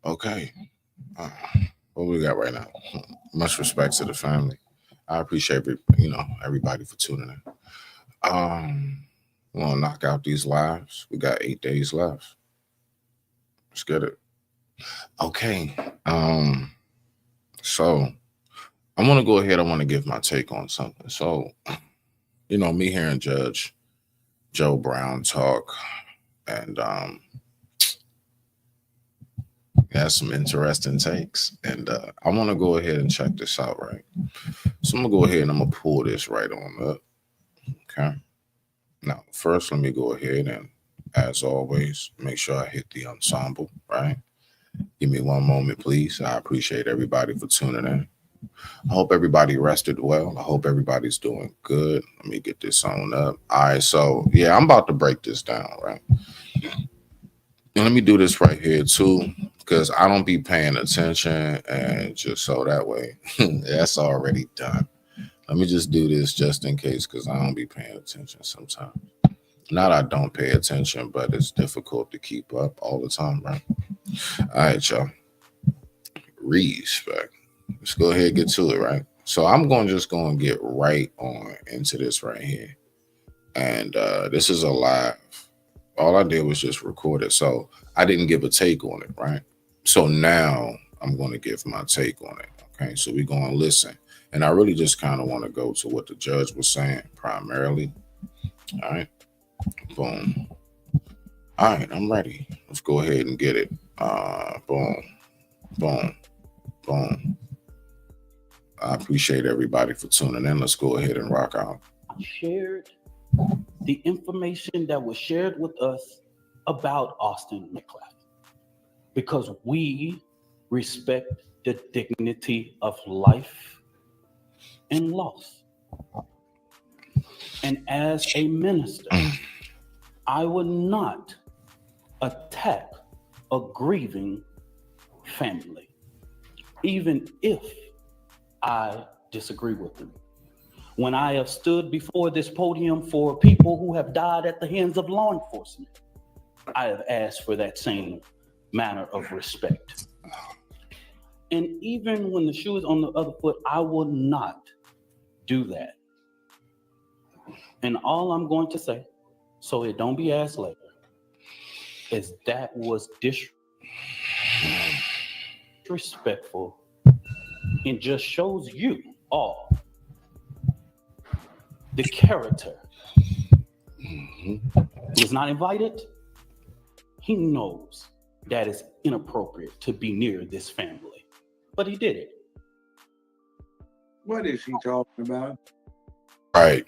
Okay. Uh, what we got right now? Much respect to the family. I appreciate everybody for tuning in. We want to knock out these lives. We got 8 days left. Let's get it. Okay. Um. So I want to go ahead. I want to give my take on something. So me hearing Judge Joe Brown talk, and he has some interesting takes, and I want to go ahead and check this out, right? So I'm gonna go ahead and I'm gonna pull this right on up. Okay. Now, first, let me go ahead and, as always, make sure I hit the ensemble, right? Give me one moment, please. I appreciate everybody for tuning in. I hope everybody rested well. I hope everybody's doing good. Let me get this on up. All right, so yeah, I'm about to break this down, right? And let me do this right here too, because I don't be paying attention, and just so that way, that's already done. Let me just do this just in case, because I don't be paying attention sometimes. Not I don't pay attention, but it's difficult to keep up all the time, right? All right, y'all. Respect. Let's go ahead and get to it, right? So I'm going to just go and get right on into this right here. And this is a live. All I did was just record it. So I didn't give a take on it, right? So now I'm going to give my take on it. Okay. So we're going to listen. And I really just kind of want to go to what the judge was saying primarily. All right. Boom. All right. I'm ready. Let's go ahead and get it. Boom. Boom. Boom. I appreciate everybody for tuning in. Let's go ahead and rock out. Shared the information that was shared with us about Austin McClellan, because we respect the dignity of life and loss. And as a minister, I would not attack a grieving family, even if I disagree with them. When I have stood before this podium for people who have died at the hands of law enforcement, I have asked for that same manner of respect. And even when the shoe is on the other foot, I will not do that. And all I'm going to say, so it don't be asked later, is that was disrespectful and just shows you all the character. He was not invited. He knows that it's inappropriate to be near this family, but he did it. What is he talking about? Right.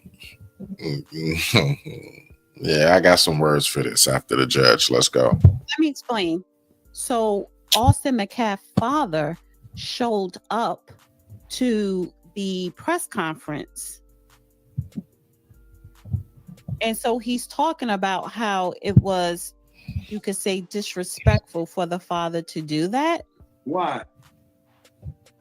Yeah, I got some words for this after the judge. Let's go. Let me explain. So Austin McCaff's father showed up to the press conference. And so he's talking about how it was, you could say, disrespectful for the father to do that. Why?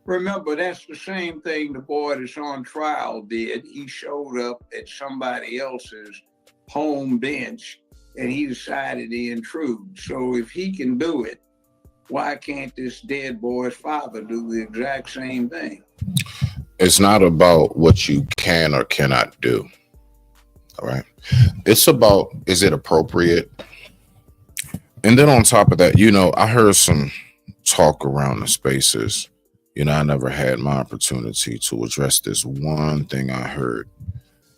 Remember, that's the same thing the boy that's on trial did. He showed up at somebody else's home bench and he decided to intrude. So if he can do it, why can't this dead boy's father do the exact same thing? It's not about what you can or cannot do. All right. It's about, is it appropriate? And then on top of that, I heard some talk around the spaces. I never had my opportunity to address this one thing I heard.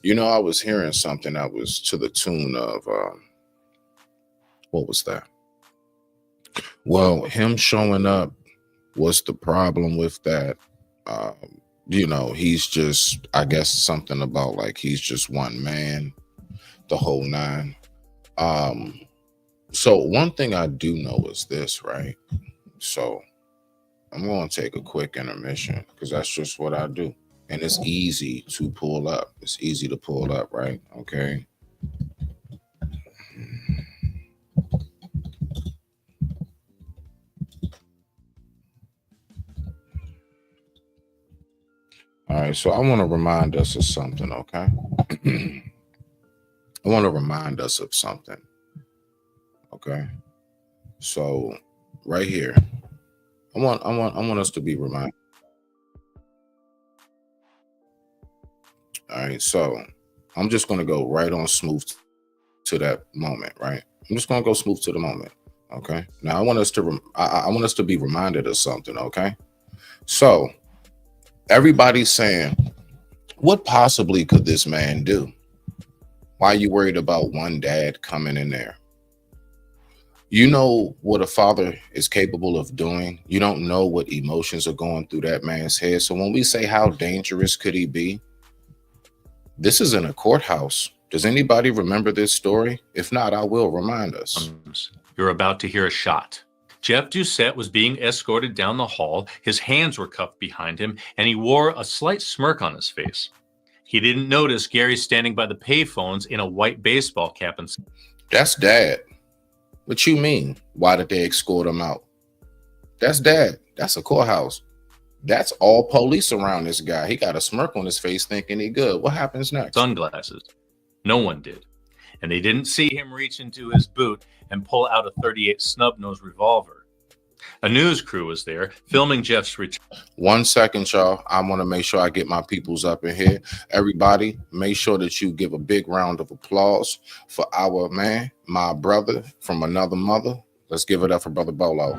I was hearing something that was to the tune of, what was that? Well, him showing up, what's the problem with that? He's just, I guess something about like, he's just one man, the whole nine. So one thing I do know is this, right? So I'm going to take a quick intermission because that's just what I do. And it's easy to pull up. It's easy to pull up, right? Okay. All right. So I want to remind us of something, okay? I want to remind us of something. Okay. So right here, I want us to be reminded. All right, so I'm just gonna go right on smooth to that moment, right? I'm just gonna go smooth to the moment. Okay. Now I want us to I want us to be reminded of something. Okay. So everybody's saying, what possibly could this man do? Why are you worried about one dad coming in there? You know what a father is capable of doing. You don't know what emotions are going through that man's head. So when we say how dangerous could he be, this is in a courthouse. Does anybody remember this story? If not, I will remind us. You're about to hear a shot. Jeff Doucette was being escorted down the hall. His hands were cuffed behind him, and he wore a slight smirk on his face. He didn't notice Gary standing by the payphones in a white baseball cap and That's dad. What you mean? Why did they escort him out? That's dad. That's a courthouse. That's all police around this guy. He got a smirk on his face thinking he good. What happens next? sunglasses. No one did. And they didn't see him reach into his boot and pull out a .38 snub-nosed revolver. A news crew was there filming Jeff's return. 1 second, y'all. I want to make sure I get my peoples up in here. Everybody, make sure that you give a big round of applause for our man, my brother from another mother. Let's give it up for Brother Bolo.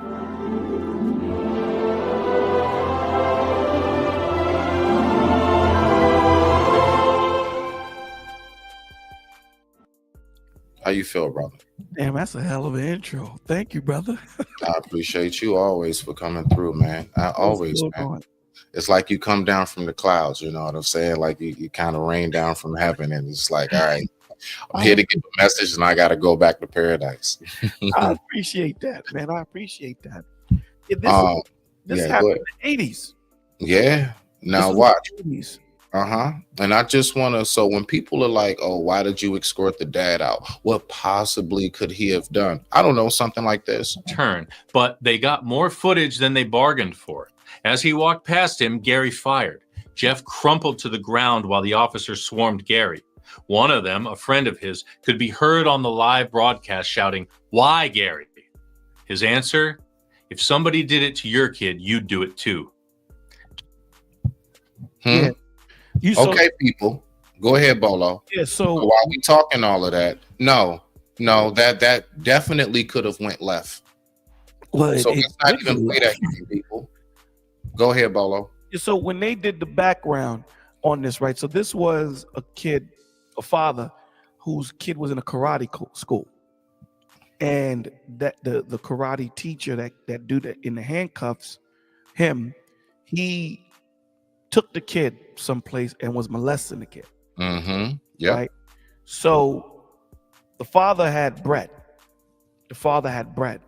How you feel, brother? Damn, that's a hell of an intro. Thank you, brother. I appreciate you always for coming through, man. Always, man. It's like you come down from the clouds, you know what I'm saying? Like you kind of rain down from heaven, and it's like, all right, I'm here to get the message, and I got to go back to paradise. I appreciate that, man. I appreciate that. This yeah, happened in the 80s. Yeah. Now This was watch. the 80s. And I just want to, so when people are like, oh, why did you escort the dad out? What possibly could he have done? I don't know, something like this. But they got more footage than they bargained for. As he walked past him, Gary fired. Jeff crumpled to the ground while the officers swarmed Gary. One of them, a friend of his, could be heard on the live broadcast shouting, "Why, Gary?" His answer, "If somebody did it to your kid, you'd do it too." Yeah. Okay, people, go ahead, Bolo. Yeah. So while we talking all of that, no, that definitely could have went left. well, So it let's not did even go play that game, people. Go ahead, Bolo. So when they did the background on this, right? So this was a father whose kid was in a karate school, and that the karate teacher that dude that in the handcuffs, he took the kid someplace and was molesting the kid. Yeah. Right. So the father had bread. The father had bread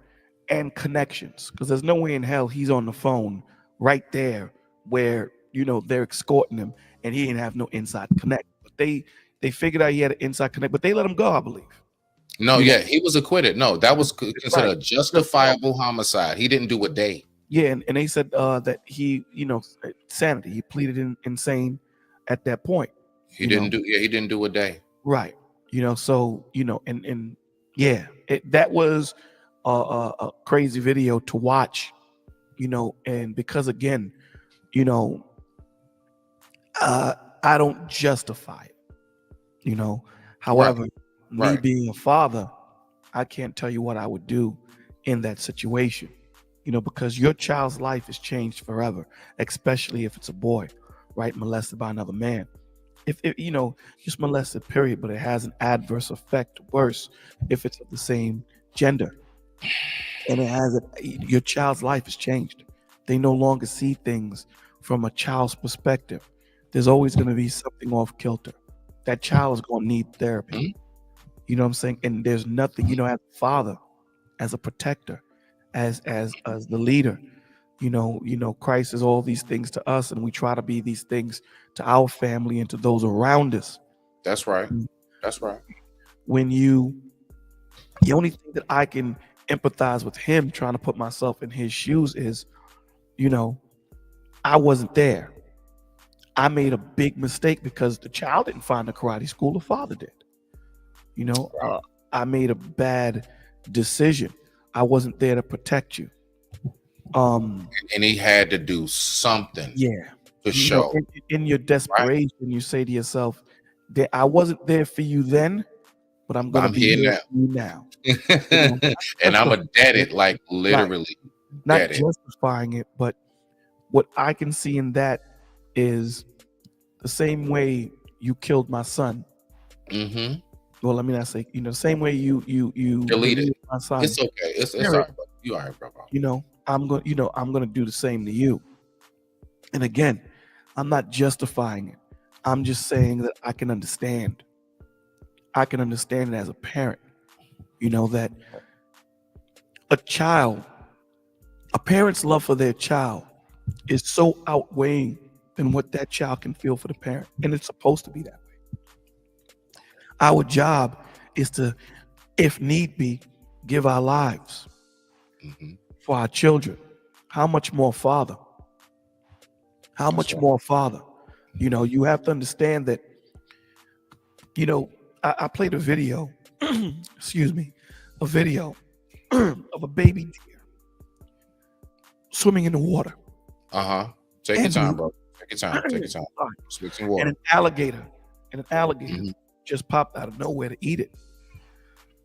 and connections, because there's no way in hell he's on the phone right there where they're escorting him and he didn't have no inside connect. But they figured out he had an inside connect, but they let him go, I believe. No, yeah, he was acquitted. No, that was considered a justifiable homicide. He didn't do a day. Yeah, and they said that he, sanity. He pleaded insane at that point. He didn't do a day. Right. So and yeah, that was a crazy video to watch. And because again, I don't justify it. However, me being a father, I can't tell you what I would do in that situation. Because your child's life is changed forever, especially if it's a boy, right? Molested by another man. If just molested, period, but it has an adverse effect, worse if it's of the same gender. And your child's life is changed. They no longer see things from a child's perspective. There's always going to be something off kilter. That child is going to need therapy. You know what I'm saying? And there's nothing, as a father, as a protector, as the leader, Christ is all these things to us, and we try to be these things to our family and to those around us. That's right. That's right. When the only thing that I can empathize with him, trying to put myself in his shoes, is, I wasn't there. I made a big mistake because the child didn't find a karate school, the father did. I made a bad decision. I wasn't there to protect you. And he had to do something Yeah. to You know, show. in your desperation, you say to yourself, that I wasn't there for you then, but I'm gonna I'm be here here now. for you now. You know, And I'm a dead justifying it, like right. literally Not dead it. justifying it, but what I can see in that is the same way you killed my son. Mm-hmm. Well, let me not say, the same way you Delete it. deleted my son. It's okay. It's all Period. right, bro. You all right, bro. I'm gonna do the same to you. And again, I'm not justifying it. I'm just saying that I can understand. I can understand it as a parent. That a parent's love for their child is so outweighing than what that child can feel for the parent. And it's supposed to be that way. Our job is to, if need be, give our lives Mm-hmm. for our children. How much more father? How That's much right. more father? You have to understand that, I played a video, excuse me, a video of a baby deer swimming in the water. Take your And time, bro. Take your time. Take your time. Sorry. Spit some And water. an alligator Mhm. just popped out of nowhere to eat it.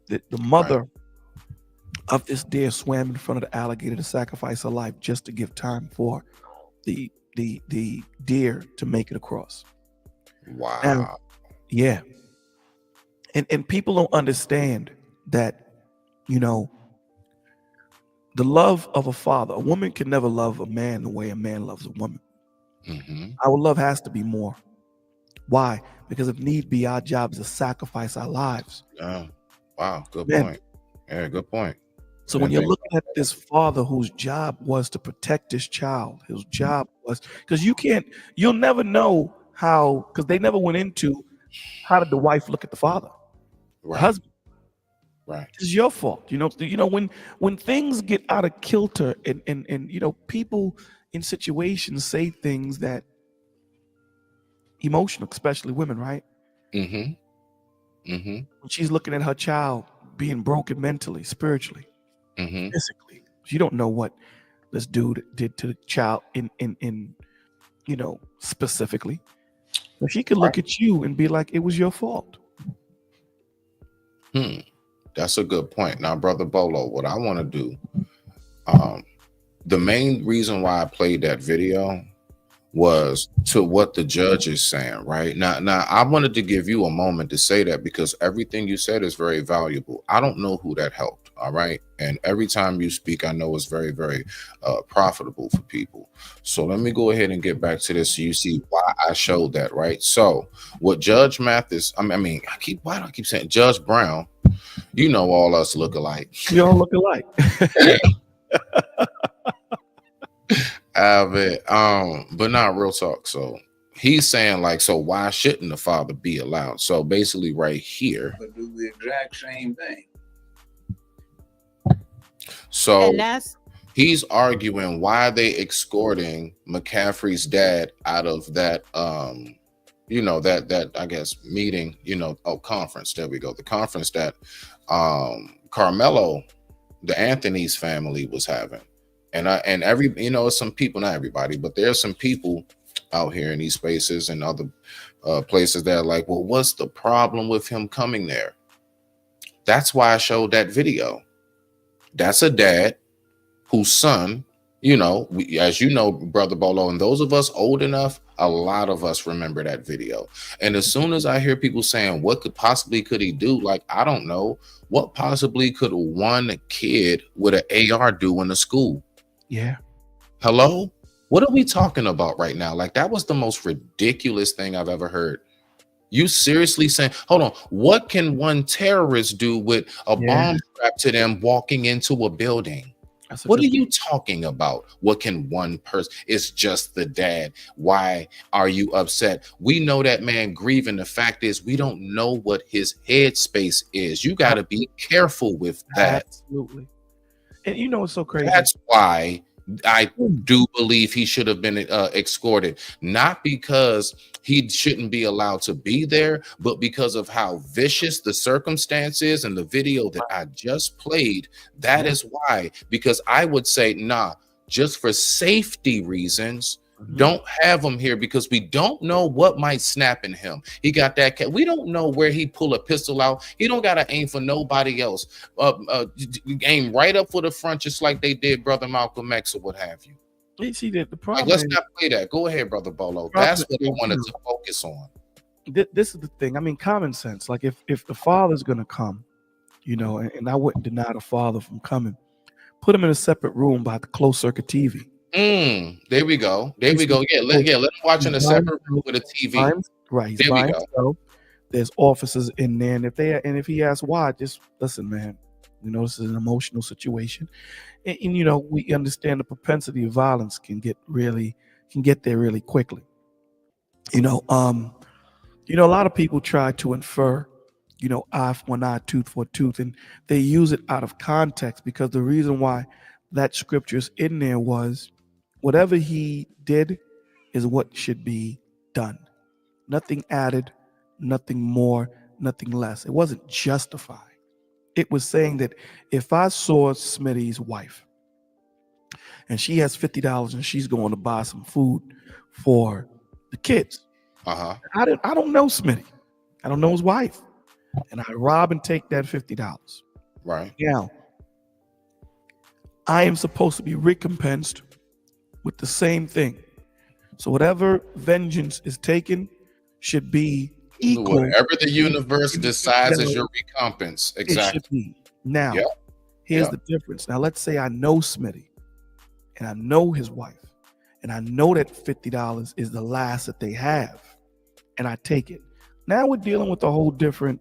The mother of this deer swam in front of the alligator to sacrifice her life just to give time for the deer to make it across. Wow. And yeah. And people don't understand that, the love of a father, a woman can never love a man the way a man loves a woman. Mm-hmm. Our love has to be more. Why? Because if need be, our job is to sacrifice our lives. Yeah. Good Man. point. Yeah, good point. So when Didn't you're think looking at this father whose job was to protect his child, his job was, because you'll never know how, because they never went into how did the wife look at the father, the Right. husband. Right. It's your fault. When things get out of kilter and people in situations say things that emotional, especially women, right? Mm-hmm. Mm-hmm. When she's looking at her child being broken mentally, spiritually, Mm-hmm. physically, she don't know what this dude did to the child in specifically. But she could look at you and be like, it was your fault. That's a good point. Now, Brother Bolo, what I want to do, the main reason why I played that video was to what the judge is saying, right? Now I wanted to give you a moment to say that because everything you said is very valuable. I don't know who that helped, all right? And every time you speak, I know it's very, very profitable for people. So let me go ahead and get back to this so you see why I showed that, right? So what Judge Mathis, why do I keep saying Judge Brown? All us look alike. We all look alike. But not real talk. So he's saying so why shouldn't the father be allowed? So basically right here. But do the exact same thing. So And that's he's arguing why they escorting McCaffrey's dad out of that that I guess meeting, conference. There we go. The conference that Carmelo, the Anthony's family was having. And some people, not everybody, but there's some people out here in these spaces and other places that are like, well, what's the problem with him coming there? That's why I showed that video. That's a dad whose son, as you know, Brother Bolo, and those of us old enough, a lot of us remember that video. And as soon as I hear people saying, what could he do? I don't know. What possibly could one kid with an AR do in the school? Yeah. Hello? What are we talking about right now? That was the most ridiculous thing I've ever heard. You seriously saying, hold on, what can one terrorist do with a bomb strapped to them walking into a building? What are you talking about? What can one person? It's just the dad. Why are you upset? We know that man grieving. The fact is, we don't know what his headspace is. You got to be careful with that. Absolutely. And it's so crazy. That's why I do believe he should have been escorted, not because he shouldn't be allowed to be there, but because of how vicious the circumstances and the video that I just played. That is why, because I would say, nah, just for safety reasons, Mhm. don't have him here because we don't know what might snap in him. He got that cat. We don't know where he pull a pistol out. He don't got to aim for nobody else. Aim right up for the front, just like they did Brother Malcolm X or what have you. You see that the Like, problem let's is, not play that. Go ahead, Brother Bolo. Problem That's what I is, wanted to focus on. this is the thing. I mean, common sense. Like if the father's gonna come, you know, and I wouldn't deny the father from coming, put him in a separate room by the closed circuit TV. There we go. There we go. Yeah, let him watch in a separate room with a TV. Right. He's There we by go. himself. There's officers in there, and if he asks why, just listen, man. You know, this is an emotional situation, and you know we understand the propensity of violence can get there really quickly. You know, a lot of people try to infer, you know, eye for an eye, tooth for a tooth, and they use it out of context because the reason why that scripture's in there was whatever he did is what should be done. Nothing added, nothing more, nothing less. It wasn't justifying. It was saying that if I saw Smitty's wife and she has $50 and she's going to buy some food for the kids, I don't know Smitty. I don't know his wife. And I rob and take that $50. Right. Now, I am supposed to be recompensed with the same thing. So whatever vengeance is taken should be equal. Whatever the universe decides is your recompense. It Exactly. should be. Now, Yep. here's Yep. the difference. Now, let's say I know Smitty and I know his wife and I know that $50 is the last that they have and I take it. Now we're dealing with a whole different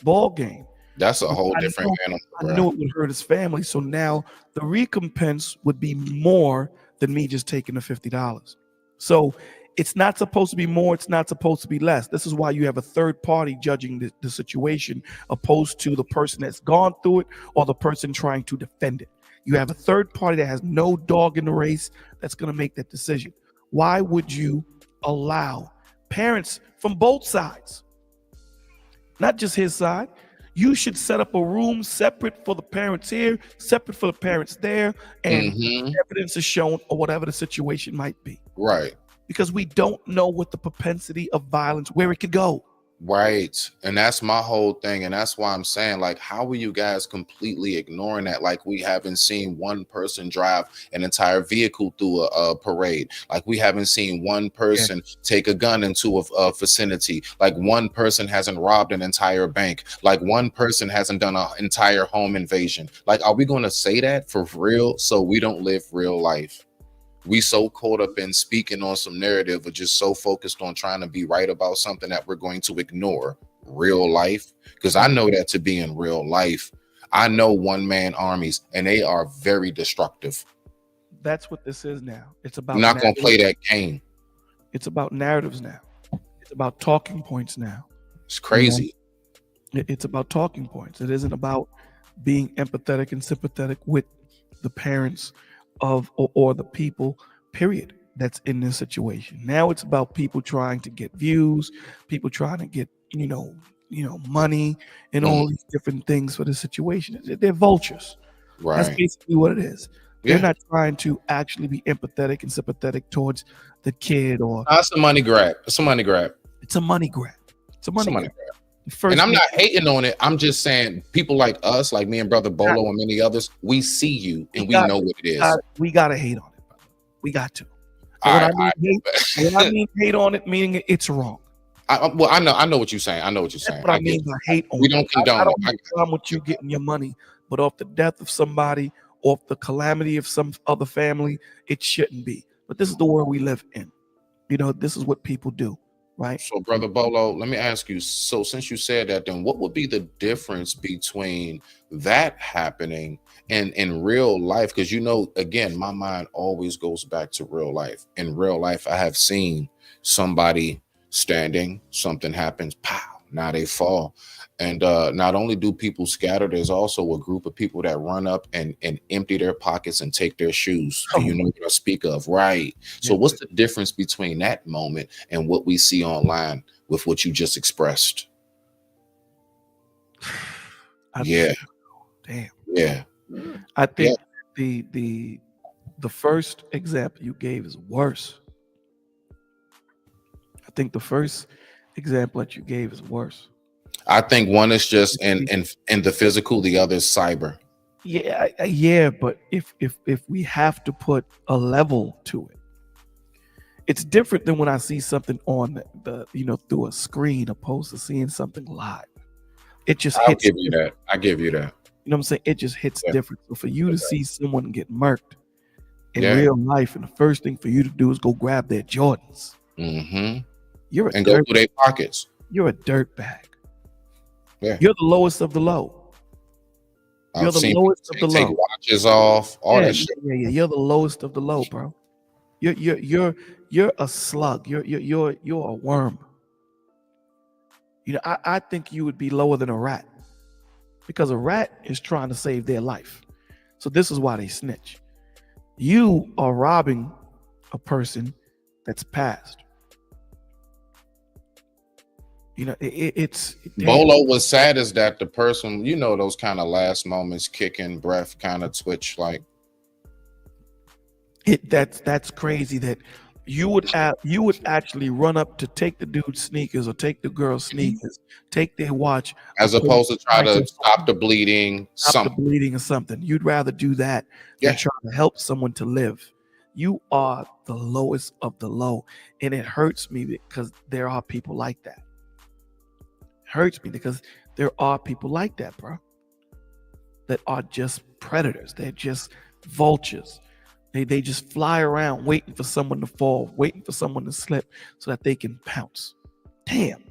ball game. That's a whole I different know- animal. I Right? knew it would hurt his family. So now the recompense would be more than me just taking the $50. So it's not supposed to be more. It's not supposed to be less. This is why you have a third party judging the situation opposed to the person that's gone through it or the person trying to defend it. You have a third party that has no dog in the race that's going to make that decision. Why would you allow parents from both sides, not just his side? You should set up a room separate for the parents here, separate for the parents there, and evidence is shown or whatever the situation might be. Right. Because we don't know what the propensity of violence, where it could go. Right. And that's my whole thing. And that's why I'm saying, like, how are you guys completely ignoring that? Like, we haven't seen one person drive an entire vehicle through a parade. Like, we haven't seen one person take a gun into a vicinity. Like, one person hasn't robbed an entire bank. Like, one person hasn't done an entire home invasion. Like, are we going to say that for real so we don't live real life? We so caught up in speaking on some narrative or just so focused on trying to be right about something that we're going to ignore real life. Because I know that to be in real life, I know one-man armies and they are very destructive. That's what this is now. It's about I'm not going to play that game. It's about narratives now. It's about talking points now. It's crazy. It's about talking points. It isn't about being empathetic and sympathetic with the parents of or the people, period, that's in this situation. Now it's about people trying to get views, people trying to get, you know, money and all these different things for the situation. They're vultures. Right. That's basically what it is. They're Yeah. not trying to actually be empathetic and sympathetic towards the kid or It's a money grab. It's a money grab. it's a money grab. It's a money grab. First And I'm thing- not hating on it. I'm just saying people like us, like me and Brother Bolo and many others, we see you and we know what it is. We gotta hate on it, brother. We got to. All When right, when I mean hate on it, meaning it's wrong. I know what you're saying. I know what you're saying. That's what I get mean it. by hate on We it. don't condone I don't it. have a problem with you getting your money, but off the death of somebody, off the calamity of some other family, it shouldn't be. But this is the world we live in. You know, this is what people do, right? So, Brother Bolo, let me ask you. So, since you said that, then what would be the difference between that happening and in real life? Because, you know, again, my mind always goes back to real life. In real life, I have seen somebody standing, something happens, pow, now they fall. And not only do people scatter, there's also a group of people that run up and empty their pockets and take their shoes. Do you know what I speak of? Right. So what's the difference between that moment and what we see online with what you just expressed? Damn. Yeah. I think the the first example you gave is worse. I think the first example that you gave is worse. I think one is just in the physical, the other is cyber. Yeah, but if we have to put a level to it, it's different than when I see something on the through a screen opposed to seeing something live. It just I'll hits. give you that. I give you that. You know what I'm saying? It just hits different. So for you to see someone get murked in Yeah. real life, and the first thing for you to do is go grab their Jordans, Mm-hmm. you're a And go dirt, through their pockets. you're a dirt bag. Yeah. You're the lowest of the low. You're I've the seen lowest of people the take low. watches off, all that shit. Yeah. You're the lowest of the low, bro. You're a slug. You're a worm. I think you would be lower than a rat, because a rat is trying to save their life. So this is why they snitch. You are robbing a person that's passed. It's Bolo was sad is that the person, those kind of last moments, kicking breath, kind of twitch, like that's crazy that you would actually run up to take the dude's sneakers or take the girl's sneakers, take their watch, as opposed to try to stop the bleeding, stop the bleeding or something. You'd rather do that than try to help someone to live. You are the lowest of the low, and it hurts me because there are people like that. Hurts me because there are people like that, bro, that are just predators. They're just vultures. They just fly around waiting for someone to fall, waiting for someone to slip so that they can pounce. Damn.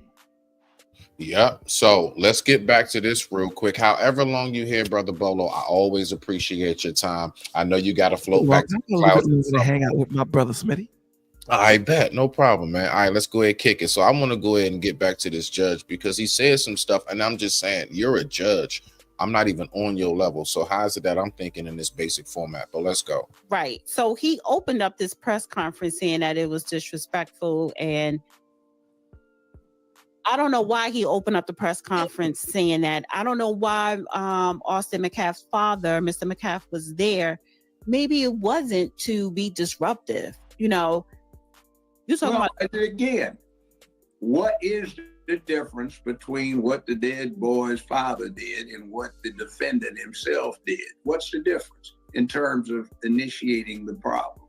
Yeah. So let's get back to this real quick. However long you here, Brother Bolo, I always appreciate your time. I know you got to float back to the clouds. To hang out with my brother Smitty. I bet. No problem, man. All right, let's go ahead and kick it. So I want to go ahead and get back to this judge because he said some stuff, and I'm just saying, you're a judge. I'm not even on your level. So how is it that I'm thinking in this basic format? But let's go. Right. So he opened up this press conference saying that it was disrespectful, and I don't know why he opened up the press conference saying that. I don't know why Austin Metcalf's father, Mr. Metcalf, was there. Maybe it wasn't to be disruptive. You're talking about again. What is the difference between what the dead boy's father did and what the defendant himself did? What's the difference in terms of initiating the problem?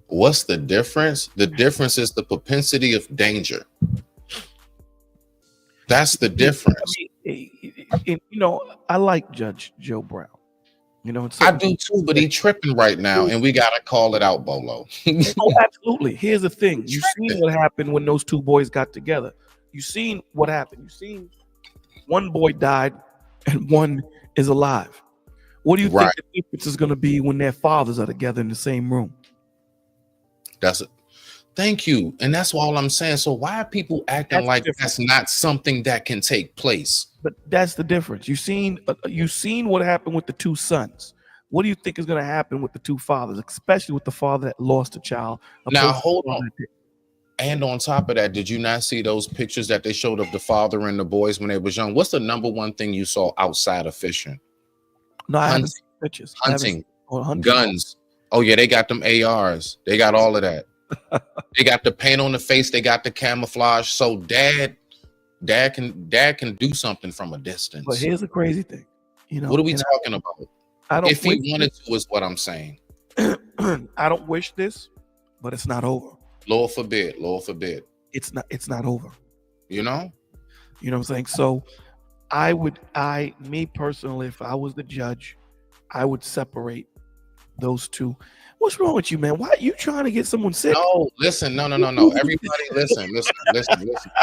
What's the difference? The difference is the propensity of danger. That's the difference. I like Judge Joe Brown. I do too, but he tripping right now, and we gotta call it out, Bolo. Oh, absolutely. Here's the thing: you seen what happened when those two boys got together. You seen what happened. You seen one boy died and one is alive. What do you think the difference is going to be when their fathers are together in the same room? That's it. Thank you, and that's all I'm saying. So why are people acting like that's not something that can take place? But that's the difference. You seen what happened with the two sons. What do you think is going to happen with the two fathers, especially with the father that lost a child? Now hold on. And on top of that, did you not see those pictures that they showed of the father and the boys when they was young? What's the number one thing you saw outside of fishing? No, I haven't seen pictures. Hunting, guns. Oh yeah, they got them ARs. They got all of that. They got the paint on the face. They got the camouflage. So dad can do something from a distance. But here's the crazy thing. What are we talking about? If he wanted to, is what I'm saying. I don't wish this, but it's not over. Lord forbid. Lord forbid. It's not over. You know what I'm saying? So me personally, if I was the judge, I would separate those two. What's wrong with you, man? Why are you trying to get someone sick? No, listen, no. Everybody, listen.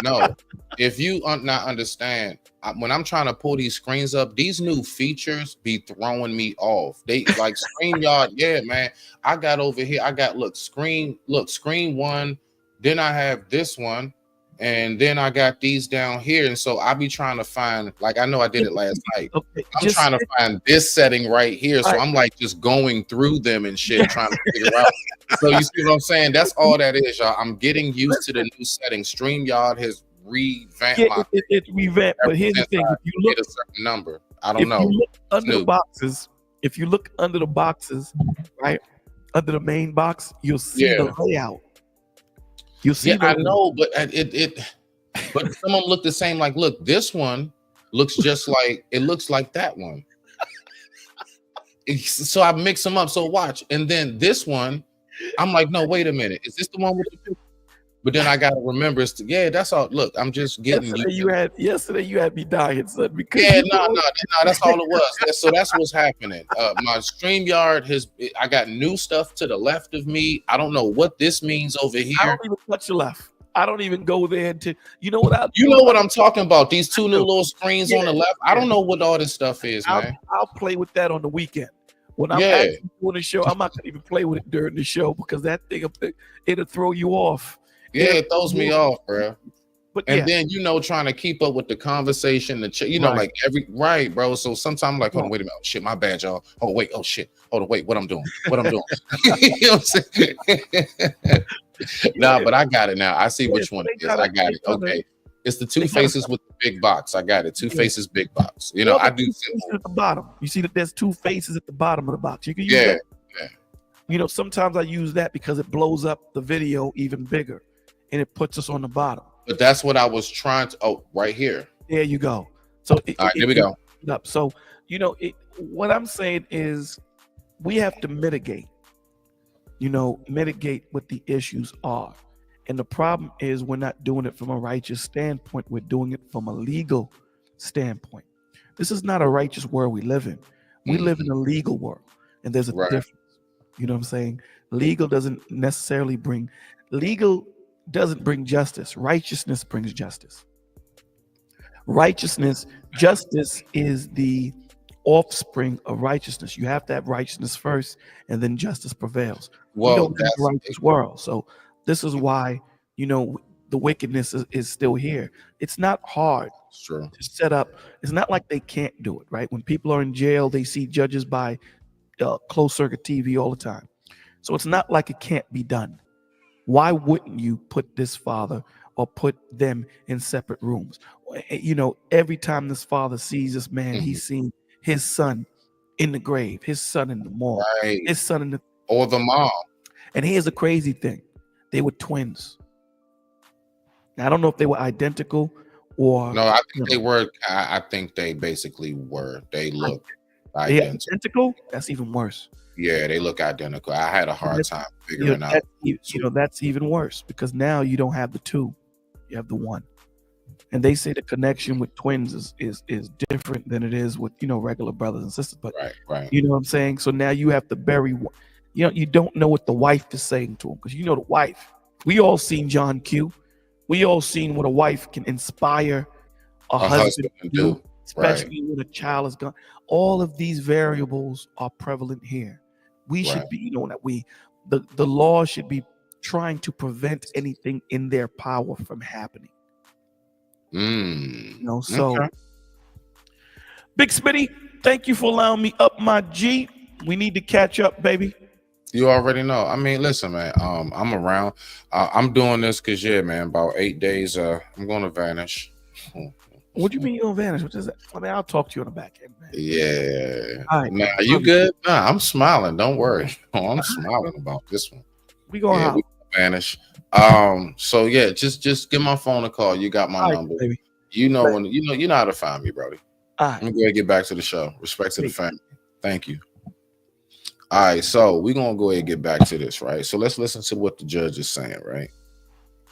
No, if you not understand, when I'm trying to pull these screens up, these new features be throwing me off. They like StreamYard. Yeah, man. I got over here. I got screen one. Then I have this one. And then I got these down here. And so I be trying to find, like, I know I did it last night. Okay, I'm trying to find this setting right here. So I'm like just going through them and shit, trying to figure out. So you see what I'm saying? That's all that is, y'all. I'm getting used to the new setting. StreamYard has revamped it's revamped. But here's the thing. If you look at a certain number, I don't know. You look under the boxes, if you look under the boxes, right, under the main box, you'll see Yeah. the layout. You'll see. Yeah, I know, but but some of them look the same. Like, look, this one looks just like it looks like that one. So I mix them up. So watch, and then this one, I'm like, no, wait a minute, is this the one with the picture? But then I gotta remember, that's all. Look, I'm just getting Yesterday you had me dying, son. Because no, that's all it was. So that's what's happening. My StreamYard I got new stuff to the left of me. I don't know what this means over I here. don't even touch the left. I don't even go there to. You know what? You know what I'm talking about? These two new little screens on the left. I don't know what all this stuff is, man. I'll play with that on the weekend. When I'm actually doing the show, I'm not gonna even play with it during the show because that thing it'll throw you off. Yeah, it throws me off, bro. But and then trying to keep up with the conversation, like bro. So sometimes I'm like, hold on, wait a minute, shit, my bad, y'all. Oh wait, oh shit, hold on, wait, what I'm doing? You know what I'm saying? Nah, but I got it now. I see which one it is. I got it. Okay, it's the two faces with the big box. I got it. Two faces, big box. You know, I do at the bottom. You see that there's two faces at the bottom of the box. You can use that. Yeah. You know, sometimes I use that because it blows up the video even bigger, and it puts us on the bottom. But that's what I was trying to. Oh, right here. There you go. So all right, here we go. So what I'm saying is, we have to mitigate. Mitigate what the issues are, and the problem is we're not doing it from a righteous standpoint. We're doing it from a legal standpoint. This is not a righteous world we live in. We live in a legal world, and there's a difference. You know what I'm saying? Legal doesn't bring justice. Righteousness brings justice. Justice is the offspring of righteousness. You have to have righteousness first, and then justice prevails. We don't have a righteous world. So this is why, the wickedness is still here. It's not hard to set up. It's not like they can't do it, right? When people are in jail, they see judges by closed circuit TV all the time. So it's not like it can't be done. Why wouldn't you put this father or put them in separate rooms? Every time this father sees this man, he's seen his son in the grave, his son in the morgue, his son in the or the mom. And here's the crazy thing: they were twins. Now, I don't know if they were identical or no. I think they were. I think they basically were. They look identical. That's even worse. Yeah, they look identical. I had a hard time figuring out. That's even worse because now you don't have the two, you have the one. And they say the connection with twins is different than it is with regular brothers and sisters. But right. You know what I'm saying? So now you have to bury one. You don't know what the wife is saying to him because the wife. We all seen John Q. We all seen what a wife can inspire a husband to do, especially when a child is gone. All of these variables are prevalent here. We should be, the law should be trying to prevent anything in their power from happening. So Big Smitty, thank you for allowing me up my G. We need to catch up, baby. You already know. I mean, listen, man. I'm around. I'm doing this because, man, about 8 days. I'm going to vanish. What do you mean you're gonna vanish? What is that? I mean, I'll talk to you on the back end, man. Yeah. All right. Nah, you good? Nah, I'm smiling. Don't worry. I'm smiling about this one. We gonna vanish. So yeah, just give my phone a call. You got my number. Baby. You know how to find me, brody. All right. I'm gonna get back to the show. Respect to the family. Thank you. All right, so we're gonna go ahead and get back to this, right? So let's listen to what the judge is saying, right?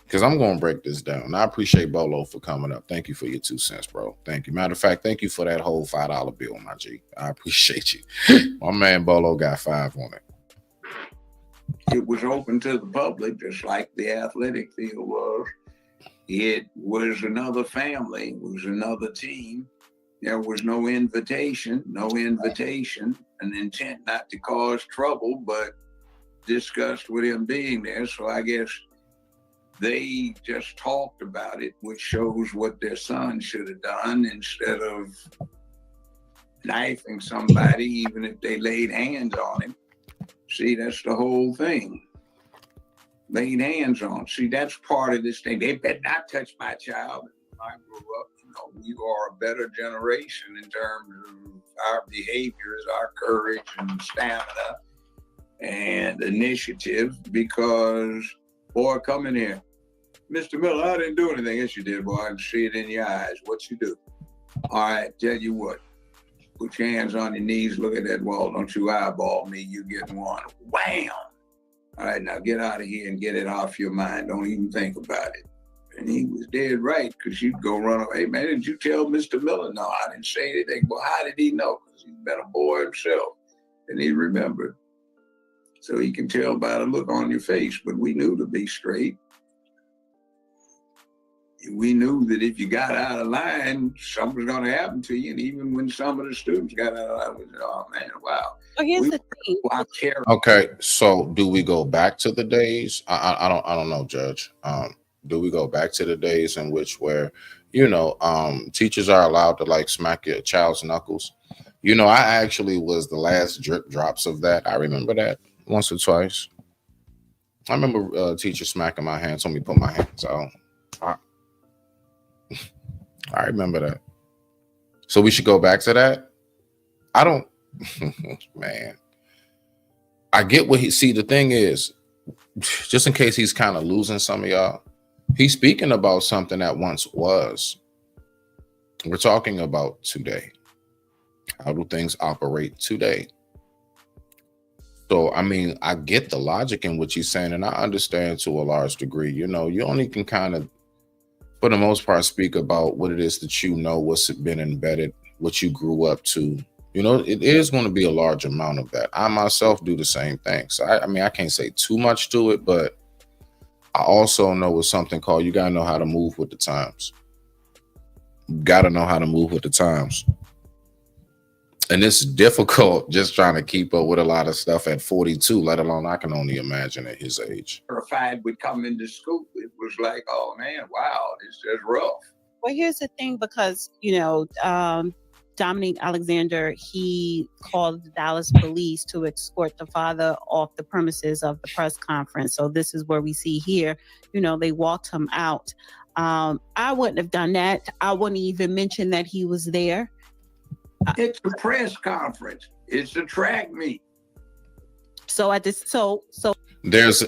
Because I'm gonna break this down. I appreciate Bolo for coming up. Thank you for your 2 cents, bro. Thank you. Matter of fact, thank you for that whole $5 bill, my G. I appreciate you. My man Bolo got 5 on it. It was open to the public, just like the athletic field was. It was another family. It was another team. There was no invitation, an intent not to cause trouble, but discussed with him being there. So I guess they just talked about it, which shows what their son should have done instead of knifing somebody, even if they laid hands on him. See, that's the whole thing. Laid hands on. See, that's part of this thing. They better not touch my child. I grew up, know, we are a better generation in terms of our behaviors, our courage and stamina and initiative because, boy, come in here. Mr. Miller, I didn't do anything. Yes, you did, boy. I can see it in your eyes. What you do? All right, tell you what. Put your hands on your knees. Look at that wall. Don't you eyeball me. You get one. Wham! All right, now get out of here and get it off your mind. Don't even think about it. And he was dead right, because you'd go run away. Hey, man, did you tell Mr. Miller? No, I didn't say anything. Well, how did he know? Because he's been a boy himself. And he remembered. So he can tell by the look on your face. But we knew to be straight. We knew that if you got out of line, something was going to happen to you. And even when some of the students got out of line, we said, oh, man, wow. Well, here's the thing. Okay, so do we go back to the days? I don't know, Judge. Do we go back to the days in which where, you know, teachers are allowed to like smack your child's knuckles? You know, I actually was the last drip drops of that. I remember that once or twice. I remember a teacher smacking my hands, told me to put my hands out. I remember that. So we should go back to that. I don't, man. I get what the thing is, just in case he's kind of losing some of y'all, he's speaking about something that once was. We're talking about today. How do things operate today? So, I mean, I get the logic in what he's saying, and I understand to a large degree. You know, you only can kind of, for the most part, speak about what it is that you know, what's been embedded, what you grew up to. You know, it is going to be a large amount of that. I myself do the same thing. So, I mean, I can't say too much to it, but I also know it's something called you got to know how to move with the times. You got to know how to move with the times. And it's difficult just trying to keep up with a lot of stuff at 42, let alone I can only imagine at his age. Terrified would come into school. It was like, oh, man, wow, this is rough. Well, here's the thing, because, you know, Dominique Alexander, he called the Dallas police to escort the father off the premises of the press conference. So this is where we see here, you know, they walked him out. I wouldn't have done that. I wouldn't even mention that he was there. It's a press conference. It's a track meet. So at this, so there's,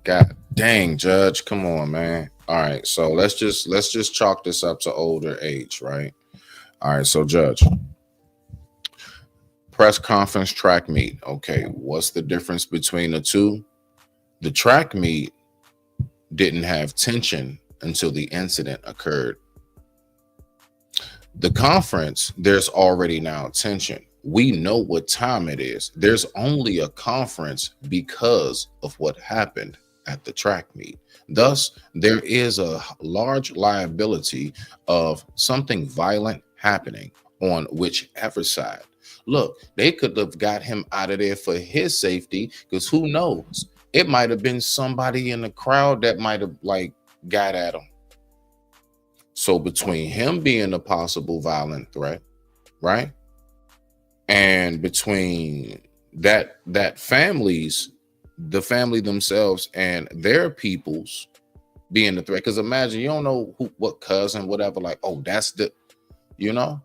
God dang, Judge, come on, man. All right, so let's just chalk this up to older age, right? All right, so Judge, press conference, track meet. Okay, what's the difference between the two? The track meet didn't have tension until the incident occurred. The conference, there's already now tension. We know what time it is. There's only a conference because of what happened at the track meet. Thus, there is a large liability of something violent happening on whichever side. Look, they could have got him out of there for his safety, because who knows? It might have been somebody in the crowd that might have like got at him. So between him being a possible violent threat, right? And between that families, the family themselves and their peoples being the threat. Because imagine, you don't know what cousin, whatever, like, oh, that's the, you know,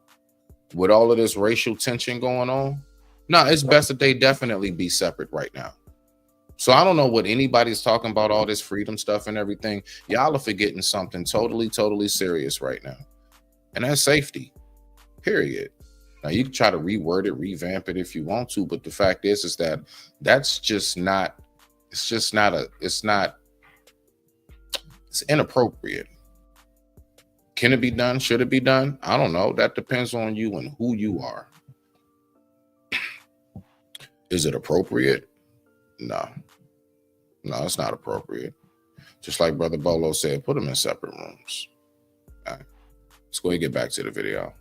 with all of this racial tension going on. No, it's best that they definitely be separate right now. So I don't know what anybody's talking about, all this freedom stuff and everything. Y'all are forgetting something totally serious right now. And that's safety, period. Now you can try to reword it, revamp it if you want to, but the fact is that that's just not, it's inappropriate. Can it be done? Should it be done? I don't know. That depends on you and who you are. Is it appropriate? No, it's not appropriate. Just like Brother Bolo said, put them in separate rooms. All right. Let's go ahead and get back to the video.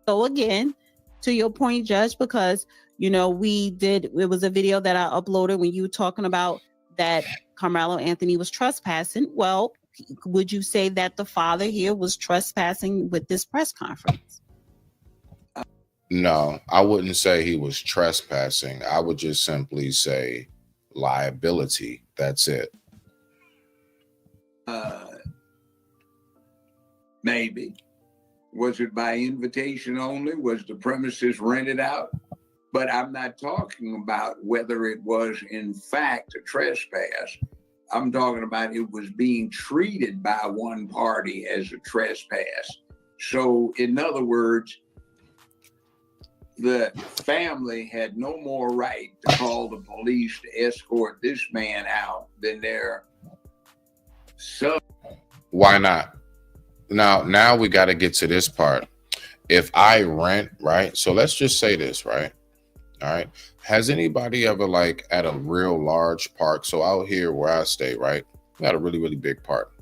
So again, to your point, Judge, because, you know, it was a video that I uploaded when you were talking about that Carmelo Anthony was trespassing. Well, would you say that the father here was trespassing with this press conference? No, I wouldn't say he was trespassing. I would just simply say liability. That's it. Maybe. Was it by invitation only? Was the premises rented out? But I'm not talking about whether it was in fact a trespass. I'm talking about it was being treated by one party as a trespass. So, in other words, the family had no more right to call the police to escort this man out than their son. Why not? Now we got to get to this part. If I rent, right? So let's just say this, right? All right. Has anybody ever, like, at a real large park? So out here where I stay, right? We got a really, really big park.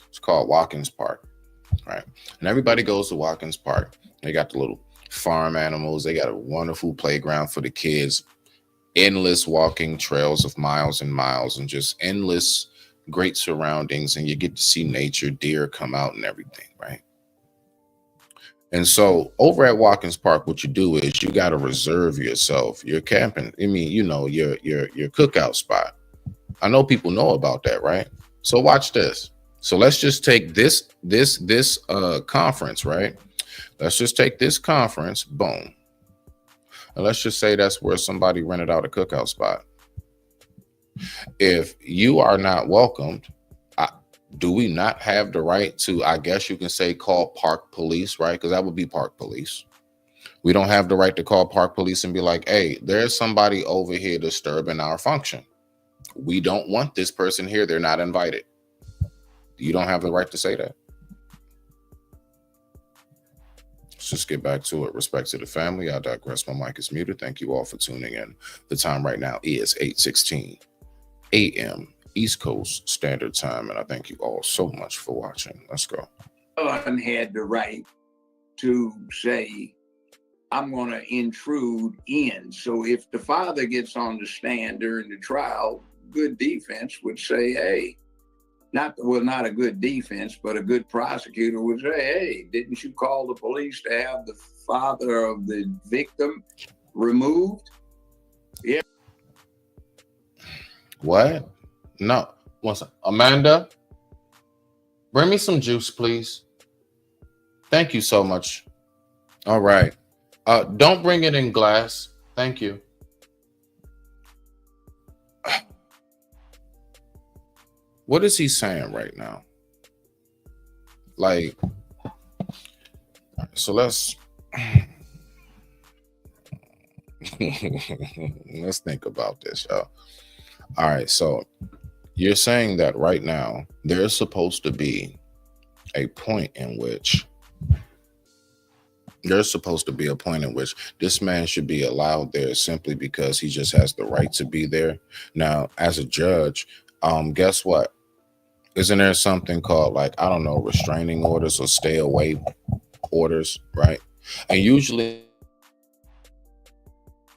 It's called Watkins Park, right? And everybody goes to Watkins Park. They got the little farm animals. They got a wonderful playground for the kids. Endless walking trails of miles and miles, and just endless great surroundings. And you get to see nature, deer come out and everything, right? And so over at Watkins Park, what you do is you got to reserve yourself, your camping. I mean, you know, your cookout spot. I know people know about that, right? So watch this. So let's just take this conference, right? Let's just take this conference, boom. And let's just say that's where somebody rented out a cookout spot. If you are not welcomed, do we not have the right to, I guess you can say, call park police, right? Because that would be park police. We don't have the right to call park police and be like, hey, there's somebody over here disturbing our function. We don't want this person here. They're not invited. You don't have the right to say that. Let's just get back to it. Respect to the family. I digress. My mic is muted. Thank you all for tuning in. The time right now is 8:16 a.m. East Coast Standard Time, and I thank you all so much for watching. Let's go. Son had the right to say, I'm going to intrude in. So if the father gets on the stand during the trial, good defense would say, hey, not a good defense, but a good prosecutor would say, hey, didn't you call the police to have the father of the victim removed? Yeah. What? No. One second. Amanda, bring me some juice, please. Thank you so much. All right. Don't bring it in glass. Thank you. What is he saying right now? Like, so let's let's think about this, y'all. All right, so you're saying that right now there's supposed to be a point in which this man should be allowed there simply because he just has the right to be there. Now, as a judge, guess what? Isn't there something called, like, I don't know, restraining orders or stay away orders, right? And usually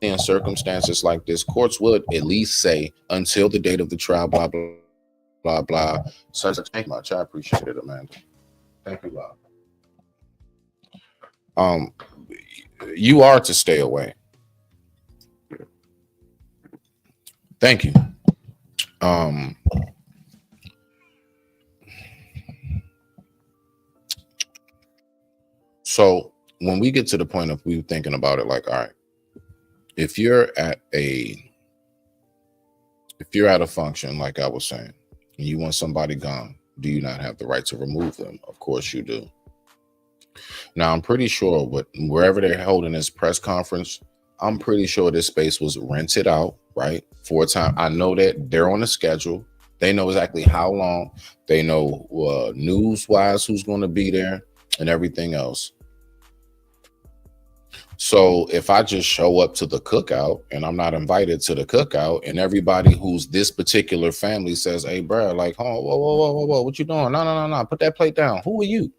in circumstances like this, courts would at least say until the date of the trial, blah, blah, blah, blah. So thank you much. I appreciate it, Amanda. Thank you, Bob. You are to stay away. Thank you. So when we get to the point of we thinking about it, like, all right, if you're at a function, like I was saying, and you want somebody gone, do you not have the right to remove them? Of course you do. Now, I'm pretty sure wherever they're holding this press conference, I'm pretty sure this space was rented out, right, for a time. I know that they're on a schedule. They know exactly how long. They know news-wise who's going to be there and everything else. So if I just show up to the cookout and I'm not invited to the cookout, and everybody who's this particular family says, hey, bro, like, oh, whoa, what you doing? No, put that plate down. Who are you?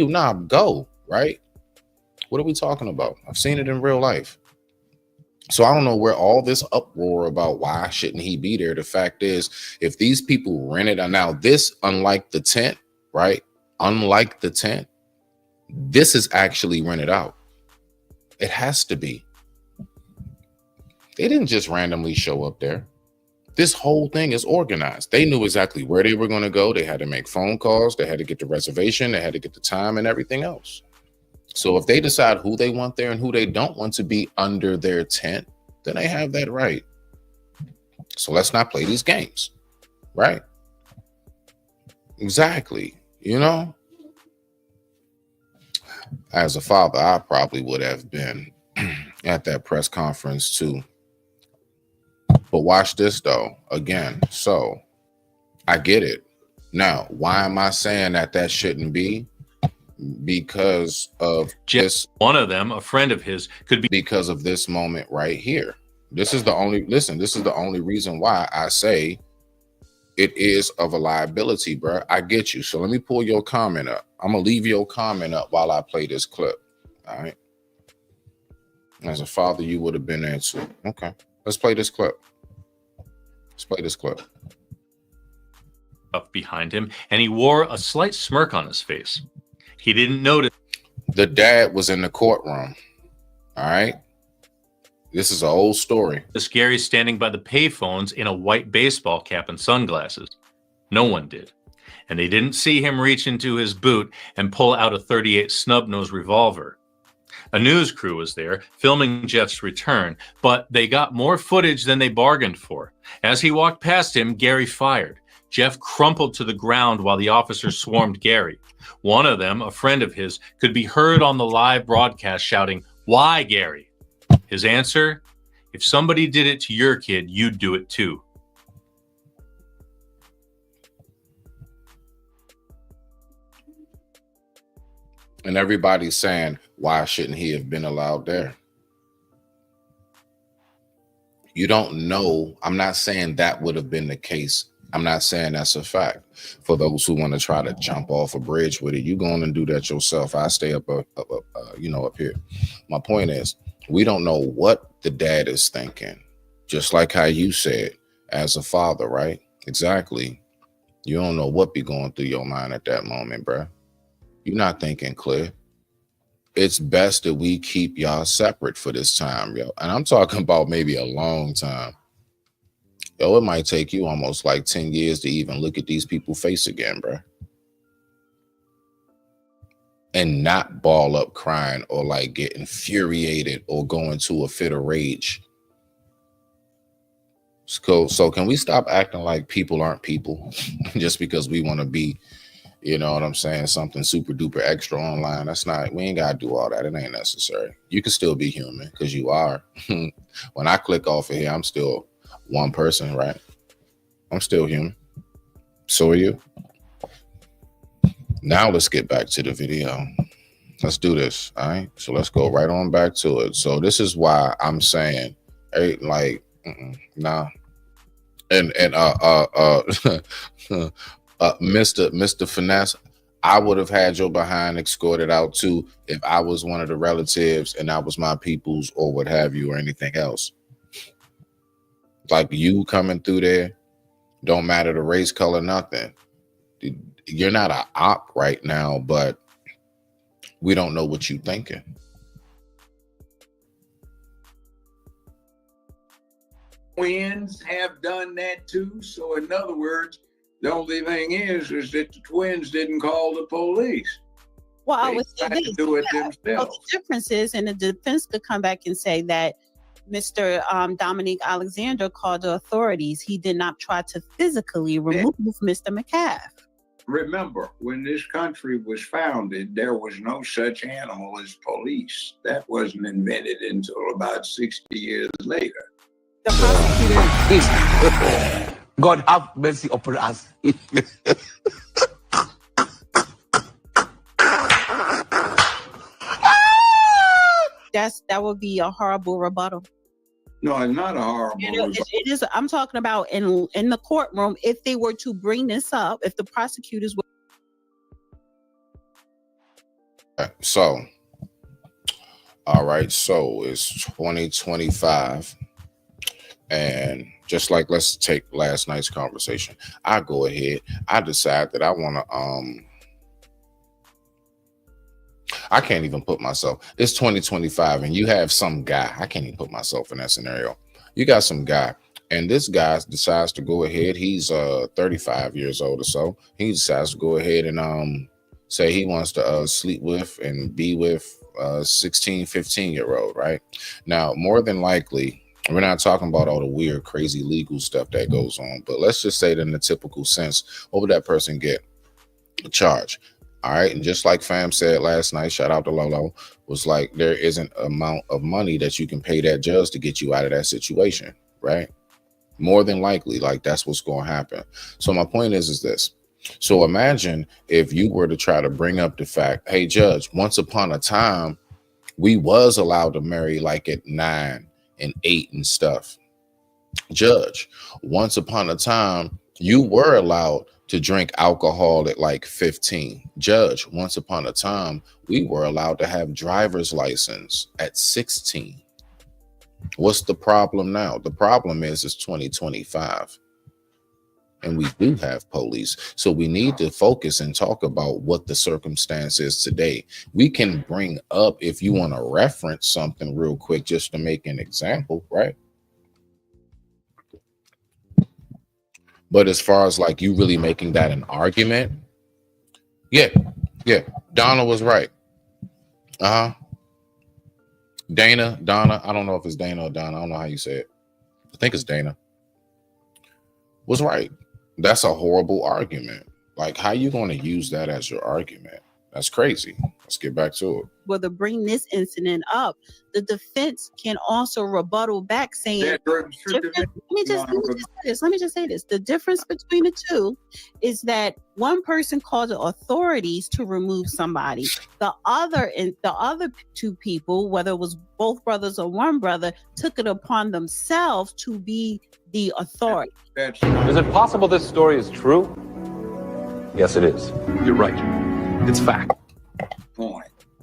Nah, go, right? What are we talking about? I've seen it in real life. So I don't know where all this uproar about why shouldn't he be there. The fact is, if these people rented, now this, unlike the tent, right? Unlike the tent, this is actually rented out. It has to be. They didn't just randomly show up there. This whole thing is organized. They knew exactly where they were going to go. They had to make phone calls. They had to get the reservation. They had to get the time and everything else. So if they decide who they want there and who they don't want to be under their tent, then they have that right. So let's not play these games, right? Exactly. You know, as a father, I probably would have been at that press conference too. But watch this though, again. So I get it. Now, why am I saying that shouldn't be? Because of Just one of them, a friend of his, could be because of this moment right here. This is the only reason why I say it is of a liability, bro. I get you. So let me pull your comment up. I'm gonna leave your comment up while I play this clip. All right. As a father, you would have been there too. Okay. Let's play this clip. up behind him, and he wore a slight smirk on his face. He didn't notice The dad was in the courtroom. All right. This is an old story. Gary standing by the payphones in a white baseball cap and sunglasses. No one did. And they didn't see him reach into his boot and pull out a .38 snub-nose revolver. A news crew was there filming Jeff's return, but they got more footage than they bargained for. As he walked past him, Gary fired. Jeff crumpled to the ground while the officers swarmed Gary. One of them, a friend of his, could be heard on the live broadcast shouting, "Why, Gary?" His answer, "If somebody did it to your kid, you'd do it too." And everybody's saying, why shouldn't he have been allowed there? You don't know. I'm not saying that would have been the case. I'm not saying that's a fact. For those who want to try to jump off a bridge with it, you go on and do that yourself. I stay up here. My point is, we don't know what the dad is thinking. Just like how you said, as a father, right? Exactly. You don't know what be going through your mind at that moment, bro. You're not thinking clear. It's best that we keep y'all separate for this time, yo. And I'm talking about maybe a long time. Yo, it might take you almost like 10 years to even look at these people's face again, bro. And not ball up crying or like get infuriated or go into a fit of rage. So can we stop acting like people aren't people just because we want to be, you know what I'm saying, something super duper extra online? That's not, we ain't got to do all that. It ain't necessary. You can still be human because you are. When I click off of here, I'm still one person, right? I'm still human. So are you. Now let's get back to the video. Let's do this. All right. So let's go right on back to it. So this is why I'm saying, hey, like, nah. And Mr. Finesse, I would have had your behind escorted out too if I was one of the relatives and that was my people's or what have you or anything else. Like you coming through there, don't matter the race, color, nothing. You're not an op right now, but we don't know what you're thinking. Twins have done that too. So in other words, the only thing is that the twins didn't call the police. Well, I They would say tried to this. do it Well, themselves. the difference is, and the defense could come back and say that Mr. Dominique Alexander called the authorities. He did not try to physically remove Mr. McCaff. Remember, when this country was founded, there was no such animal as police. That wasn't invented until about 60 years later. The prosecutor. God have mercy upon us. That would be a horrible rebuttal. No, it's not a horrible It is. I'm talking about in the courtroom. If they were to bring this up, if the prosecutors were. So, all right. So it's 2025. And just like, let's take last night's conversation. I go ahead. I decide that I want to, I can't even put myself, it's 2025 and you have some guy, I can't even put myself in that scenario. You got some guy and this guy decides to go ahead. He's 35 years old or so. He decides to go ahead and say he wants to sleep with and be with 16, 15-year-old, right? Now, more than likely, we're not talking about all the weird, crazy legal stuff that goes on, but let's just say that in the typical sense, what would that person get? A charge. All right. And just like Fam said last night, shout out to Lolo, was like, there isn't amount of money that you can pay that judge to get you out of that situation, right? More than likely, like that's what's going to happen. So my point is this. So imagine if you were to try to bring up the fact, hey, judge, once upon a time, we was allowed to marry like at 9 and 8 and stuff. Judge, once upon a time, you were allowed to drink alcohol at like 15. Judge, once upon a time, we were allowed to have driver's license at 16. What's the problem now? The problem is it's 2025. And we do have police. So we need to focus and talk about what the circumstance is today. We can bring up, if you want to reference something real quick, just to make an example, right? But as far as like you really making that an argument, yeah, Donna was right. Donna, I don't know if it's Dana or Donna. I don't know how you say it. I think it's Dana. Was right. That's a horrible argument. Like, how you going to use that as your argument? That's crazy. Let's get back to it. Well, to bring this incident up, the defense can also rebuttal back saying, let me just say this. The difference between the two is that one person called the authorities to remove somebody. The other two people, whether it was both brothers or one brother, took it upon themselves to be the authority. Is it possible this story is true? Yes, it is. You're right. It's fact.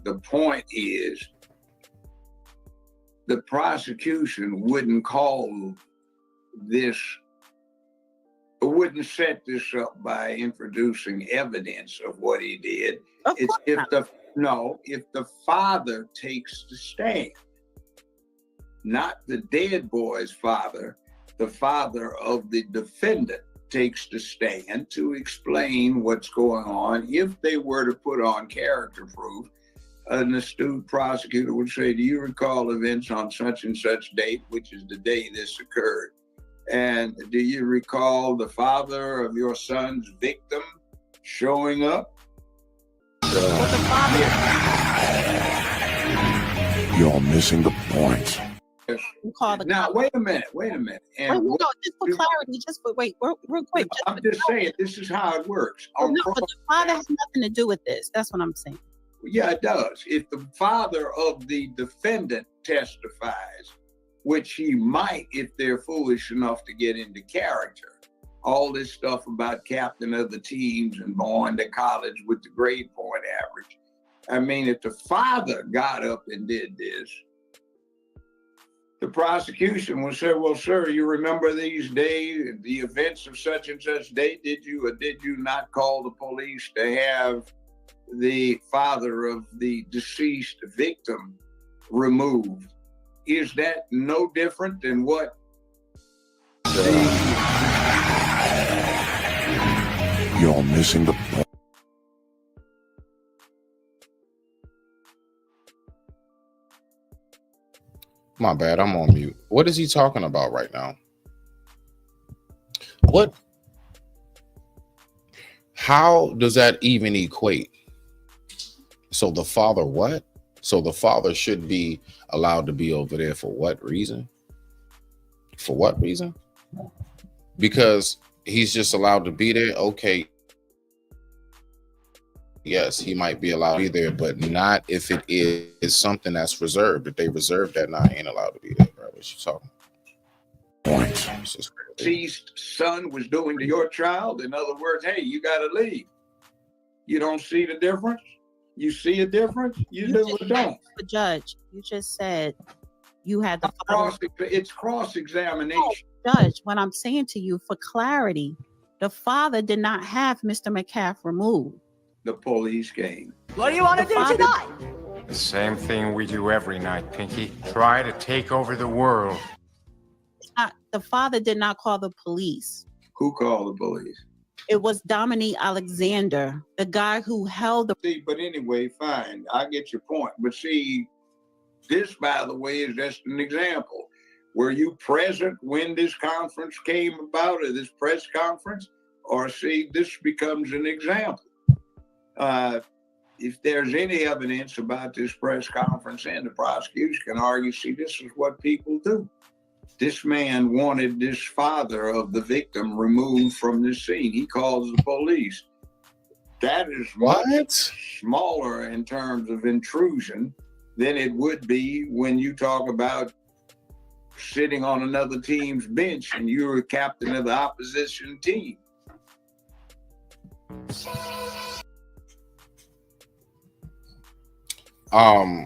The point is the prosecution wouldn't set this up by introducing evidence of what he did. It's if the father takes the stand, not the dead boy's father, the father of the defendant takes the stand to explain what's going on. If they were to put on character proof, an astute prosecutor would say, do you recall events on such and such date, which is the day this occurred? And do you recall the father of your son's victim showing up? You're missing the point. Now, wait a minute. And just for clarity, real quick. I'm just saying, this is how it works. But the father has nothing to do with this. That's what I'm saying. Yeah, it does. If the father of the defendant testifies, which he might if they're foolish enough to get into character, all this stuff about captain of the teams and going to college with the grade point average. I mean, if the father got up and did this, the prosecution will say, well, sir, you remember these days, the events of such and such date? Did you or did you not call the police to have the father of the deceased victim removed? Is that no different than what You're missing the point. My bad, I'm on mute. What is he talking about right now? What? How does that even equate? So the father what? So the father should be allowed to be over there for what reason? For what reason? Because he's just allowed to be there. Okay. Yes, he might be allowed to be there, but not if it is something that's reserved. If they reserve that, now he ain't allowed to be there, bro. What you talking about? Deceased son was doing to your child. In other words, hey, you got to leave. You don't see the difference? You see a difference? You do or don't? The judge, you just said you had the It's cross-examination. Judge, what I'm saying to you for clarity, the father did not have Mr. McCaff removed. The police came. What do you want to do tonight? The same thing we do every night, Pinky. Try to take over the world. The father did not call the police. Who called the police? It was Dominique Alexander, the guy who held the. See, but anyway, fine. I get your point. But see, this, by the way, is just an example. Were you present when this conference came about, or this press conference? Or see, this becomes an example. If there's any evidence about this press conference, and the prosecution can argue, see, this is what people do. This man wanted this father of the victim removed from the scene. He calls the police. That is much smaller in terms of intrusion than it would be when you talk about sitting on another team's bench and you're a captain of the opposition team. Yeah.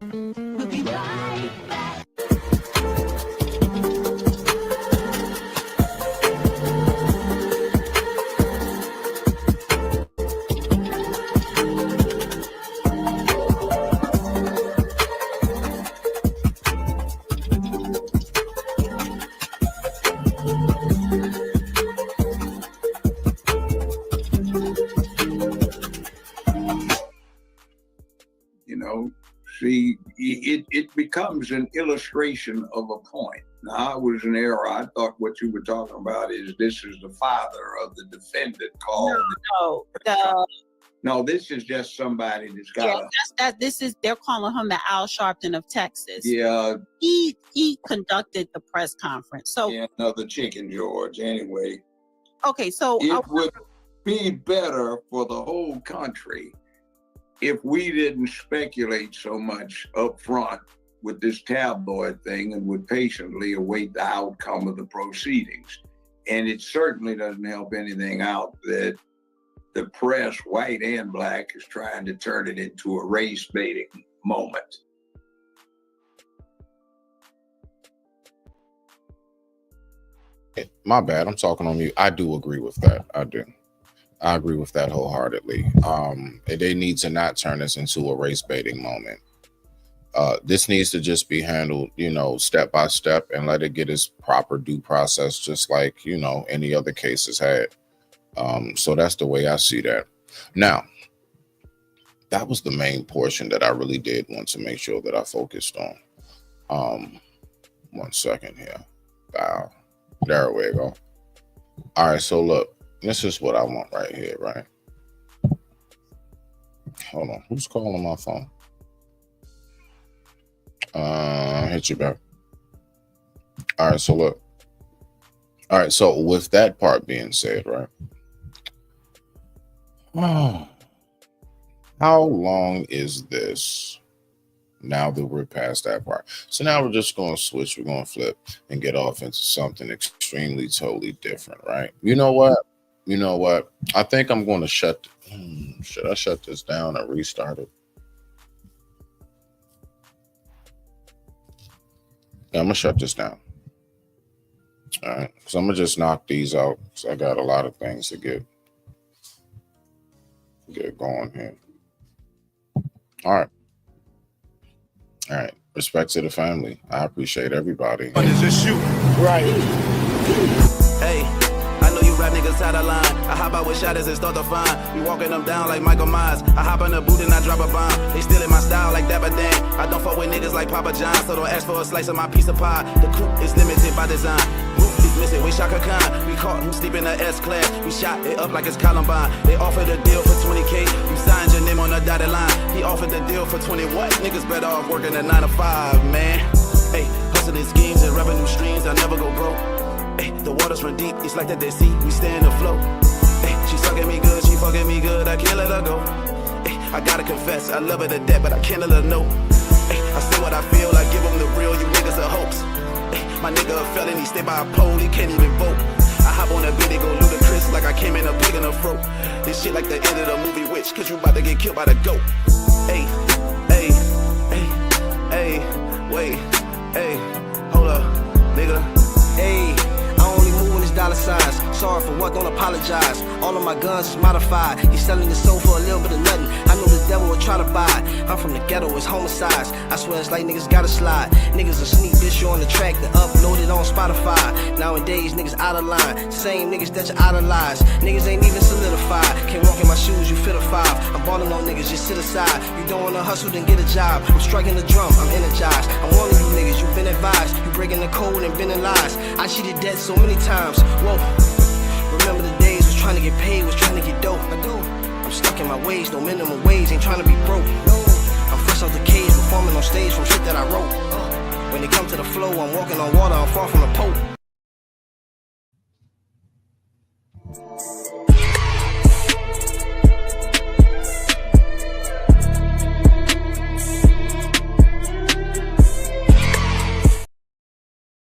We'll be right back. See, it becomes an illustration of a point. Now, I was in error. I thought what you were talking about is this is the father of the defendant called. No, this is just somebody that's got. Yeah, this is, they're calling him the Al Sharpton of Texas. Yeah. He conducted the press conference. So yeah, another Chicken George. Anyway. Okay, so it would be better for the whole country if we didn't speculate so much up front with this tabloid thing and would patiently await the outcome of the proceedings. And it certainly doesn't help anything out that the press, white and black, is trying to turn it into a race-baiting moment. My bad. I'm talking on mute. I do agree with that. I do. I agree with that wholeheartedly. They need to not turn this into a race baiting moment. This needs to just be handled, step by step, and let it get its proper due process, just like, any other cases had. So that's the way I see that. Now, that was the main portion that I really did want to make sure that I focused on. 1 second here. Wow. There we go. All right. So look. This is what I want right here, right? Hold on. Who's calling my phone? Hit you back. All right, so look. All right, so with that part being said, right? How long is this? Now that we're past that part. So now we're just going to switch. We're going to flip and get off into something extremely, totally different, right? You know what? I think I'm going to should I shut this down and restart it? Yeah, I'm going to shut this down. All right. Because I'm going to just knock these out. Because I got a lot of things to get going here. All right. All right. Respect to the family. I appreciate everybody. What is this shoot? Right. Hey. Rap niggas out of line. I hop out with shotters and start to find. We walking them down like Michael Myers. I hop in the boot and I drop a bomb. They stealing my style like Dapper Dan. I don't fuck with niggas like Papa John, so don't ask for a slice of my piece of pie. The coupe is limited by design. Roof is missing with Shaka Khan. We caught him sleeping in the S-Class. We shot it up like it's Columbine. They offered a deal for 20K. You signed your name on the dotted line. He offered the deal for 20 what? Niggas better off working a 9 to 5, man. Hey, hustling schemes and revenue streams. I never go broke. Ay, the waters run deep, it's like the Dead Sea, we stay in the flow. Ay, she sucking me good, she fucking me good, I can't let her go. Ay, I gotta confess, I love her to death, but I can't let her know. Ay, I say what I feel, I give them the real, you niggas are hoax. Ay, my nigga a felon, he stay by a pole, he can't even vote. I hop on a beat, they go ludicrous, like I came in a pig in a throat. This shit like the end of the movie Witch, cause you about to get killed by the goat. Ay, ay, ay, ay, wait, ay, hold up, nigga. Ay. Dollar signs, sorry for what Lord, don't apologize. All of my guns is modified. He's selling his soul for a little bit of nothing. I know the devil will try to buy it. I'm from the ghetto, it's homicides. I swear it's like niggas gotta slide. Niggas a sneak this you on the track to upload it on Spotify. Nowadays, niggas out of line. Same niggas that you idolize. Niggas ain't even solidified. Can't walk in my shoes, you fit a 5. I'm balling on niggas, just sit aside. You don't wanna hustle, then get a job. I'm striking the drum, I'm energized. I'm warning you niggas, you've been advised. You breaking the code and bending lies. I cheated dead so many times. Whoa. Remember the days was trying to get paid, was trying to get dope. I'm stuck in my ways, no minimum wage, ain't trying to be broke. I'm fresh out the cage, performing on stage from shit that I wrote. When it comes to the flow, I'm walking on water, I'm far from the Pope.